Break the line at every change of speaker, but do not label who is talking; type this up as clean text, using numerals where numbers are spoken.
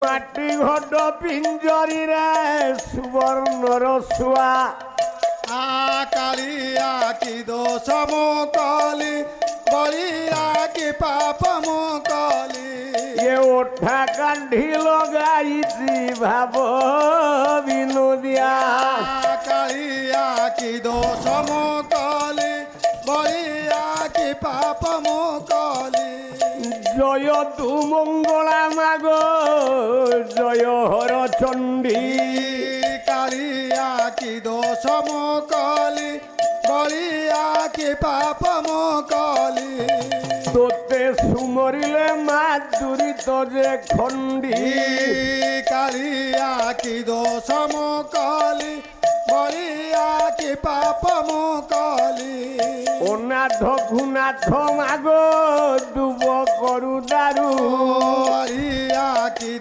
মাটি ঘট পিঞ্জরিরে সুবর্ণর শুয়া
কালিয়া কি দোষ মুকলি বলিয়া কি পাপ মুকলি
এ ওঠা কান্ধি লগাইছি ভাব বিনোদিয়া
কালিয়া কি দোষ মুকলি বলিয়া কি পাপ মুকলি
জয় তু মঙ্গলা মাগ জয় হর চণ্ডী
কালিয়া কি দোষ মুকলি বলিয়া কি পাপ মুকলি
তোতে সুমরিলে মা দুরিত যে খণ্ডী
কালিয়া কি দোষ মুকলি বলিয়া কি পাপ মুকলি
অনাথ ঘুনাথ মাগ ডুব করু দারু
বলিয়া কি